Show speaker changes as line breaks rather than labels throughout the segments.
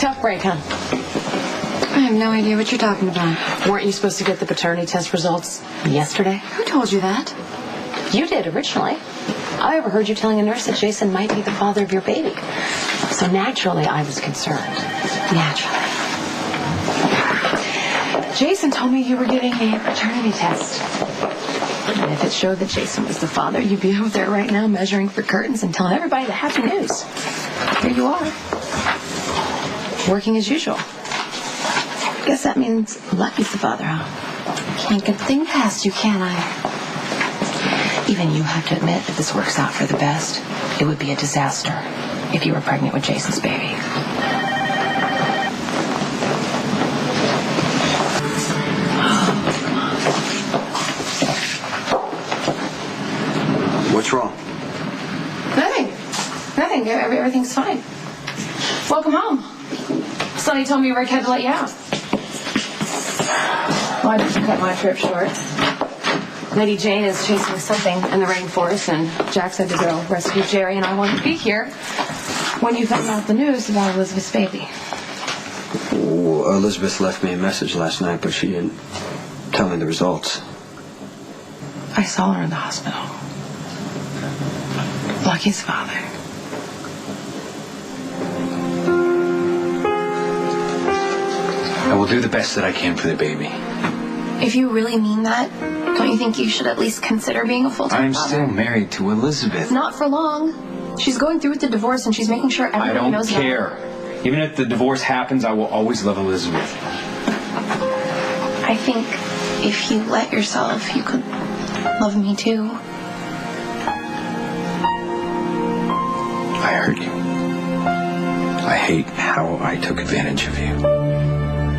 Tough break, huh?
I have no idea what you're talking about.
Weren't you supposed to get the paternity test results yesterday?
Who told you that?
You did originally. I overheard you telling a nurse that Jason might be the father of your baby. So naturally, I was concerned. Naturally. Jason told me you were getting a paternity test. And if it showed that Jason was the father, you'd be over there right now measuring for curtains and telling everybody the happy news. Here you are. Working as usual. Guess that means Lucky's the father, huh?
Can't get a thing past you, can I?
Even you have to admit that this works out for the best. It would be a disaster if you were pregnant with Jason's baby.
What's wrong?
Nothing. Everything's fine. Welcome home. Sonny told me Rick had to let you out. Well, I just cut my trip short. Lady Jane is chasing something in the rainforest, and Jax had to go rescue Jerry, and I wanted to be here when you found out the news about Elizabeth's baby.
Well, Elizabeth left me a message last night, but she didn't tell me the results.
I saw her in the hospital. Lucky's father.
I will do the best that I can for the baby.
If you really mean that, don't you think you should at least consider being a full-time father?
I'm still married to Elizabeth.
Not for long. She's going through with the divorce, and she's making sure everybody knows about it.
I don't care. Even if the divorce happens, I will always love Elizabeth.
I think if you let yourself, you could love me too.
I hurt you. I hate how I took advantage of you.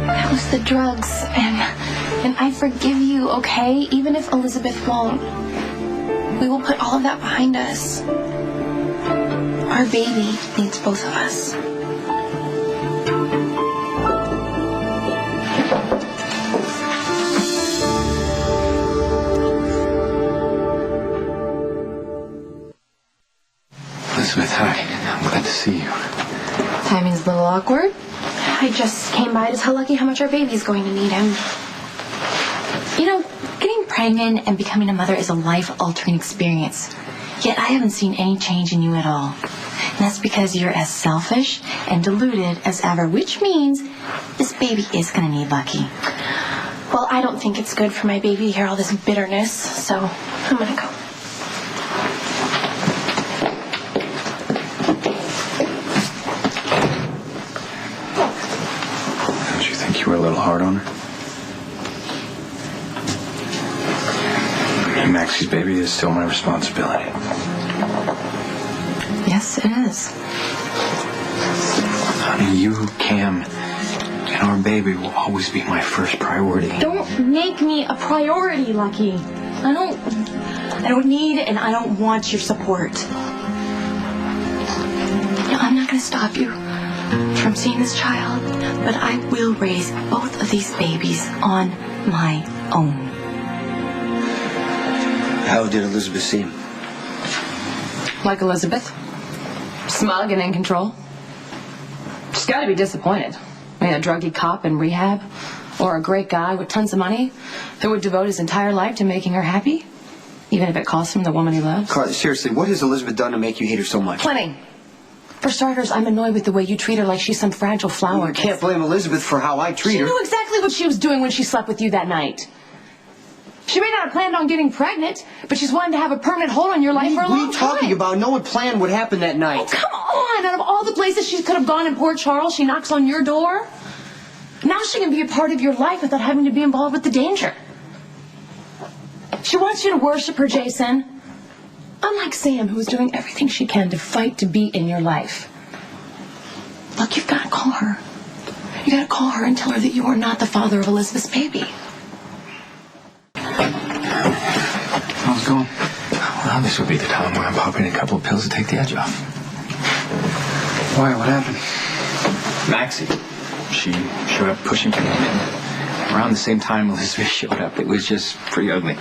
That was the drugs, and I forgive you, okay? Even if Elizabeth won't. We will put all of that behind us. Our baby needs both of us.
Elizabeth, hi. I'm glad to see you.
Timing's a little awkward. I just came by to tell Lucky how much our baby's going to need him.
You know, getting pregnant and becoming a mother is a life-altering experience. Yet I haven't seen any change in you at all. And that's because you're as selfish and deluded as ever, which means this baby is going to need Lucky.
Well, I don't think it's good for my baby to hear all this bitterness, so I'm going to go.
You were a little hard on her. Maxie's baby is still my responsibility.
Yes, it is.
Honey, you, Cam, and our baby will always be my first priority.
Don't make me a priority, Lucky. I don't need and I don't want your support. No, I'm not going to stop you from seeing this child, but I will raise both of these babies on my own.
How did Elizabeth seem?
Like Elizabeth. Smug and in control. She's got to be disappointed. I mean, a druggy cop in rehab, or a great guy with tons of money who would devote his entire life to making her happy, even if it costs him the woman he loves.
Carly, seriously, what has Elizabeth done to make you hate her so much?
Plenty. For starters, I'm annoyed with the way you treat her like she's some fragile flower.
You can't blame Elizabeth for how I treat her.
She knew exactly what she was doing when she slept with you that night. She may not have planned on getting pregnant, but she's wanted to have a permanent hold on your life for a long time.
What are you talking about? No one planned what happened that night.
Oh, come on. Out of all the places she could have gone in Port Charles, she knocks on your door. Now she can be a part of your life without having to be involved with the danger. She wants you to worship her, Jason. Unlike Sam, who is doing everything she can to fight to be in your life. Look, you've got to call her. You got to call her and tell her that you are not the father of Elizabeth's baby.
How's it going? Well, this would be the time where I'm popping a couple of pills to take the edge off. Why? What happened? Maxie. She showed up pushing for him. Around the same time Elizabeth showed up. It was just pretty ugly.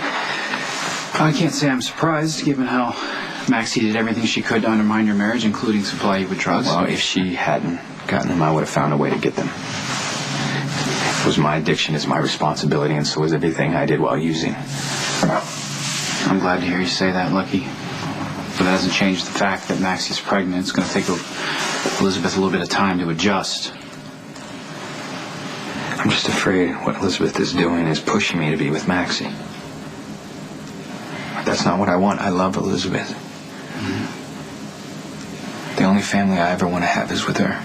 I can't say I'm surprised, given how
Maxie did everything she could to undermine your marriage, including supply you with drugs?
Well, if she hadn't gotten them, I would have found a way to get them. It was my addiction, it's my responsibility, and so was everything I did while using.
I'm glad to hear you say that, Lucky. But that doesn't change the fact that Maxie's pregnant. It's going to take Elizabeth a little bit of time to adjust.
I'm just afraid what Elizabeth is doing is pushing me to be with Maxie. But that's not what I want. I love Elizabeth. Mm-hmm. The only family I ever want to have is with her.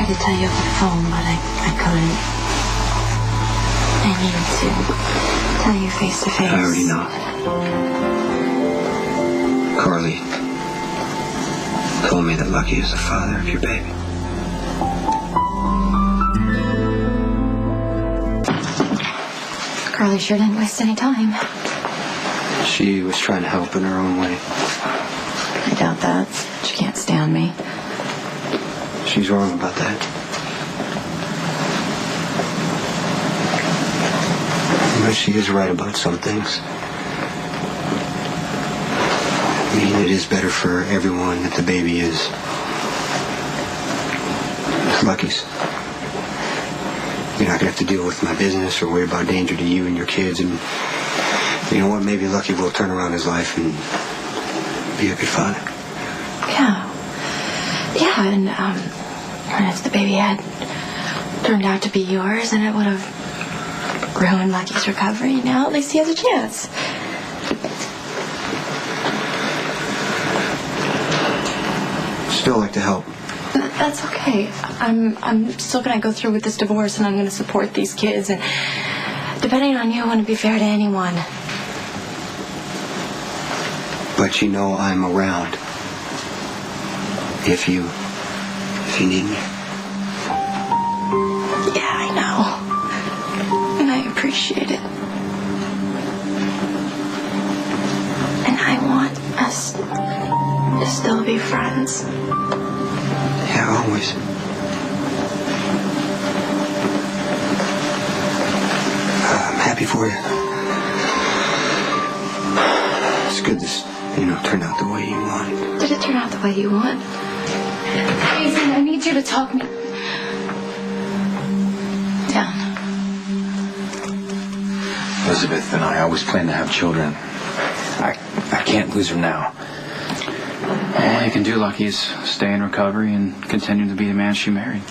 To tell you over the phone, but I couldn't. I needed to tell you face to face.
I already know. Carly told me that Lucky is the father of your baby.
Carly sure didn't waste any time.
She was trying to help in her own way.
I doubt that. She can't stand me.
She's wrong about that. But she is right about some things. I mean, it is better for everyone that the baby is Lucky's. You're not going to have to deal with my business or worry about danger to you and your kids. And you know what? Maybe Lucky will turn around his life and be a good father.
Yeah, and if the baby had turned out to be yours, then it would have ruined Lucky's recovery. Now at least he has a chance.
Still like to help.
That's okay. I'm still gonna go through with this divorce, and I'm gonna support these kids. And depending on you, I want to be fair to anyone.
But you know I'm around. If you need me.
Yeah, I know. And I appreciate it. And I want us to still be friends.
Yeah, always. I'm happy for you. It's good this, turned out the way you wanted.
Did it turn out the way you want?
Jason, I need you to talk me down.
Elizabeth and I always planned to have children. I can't lose her now.
All you can do, Lucky, is stay in recovery and continue to be the man she married.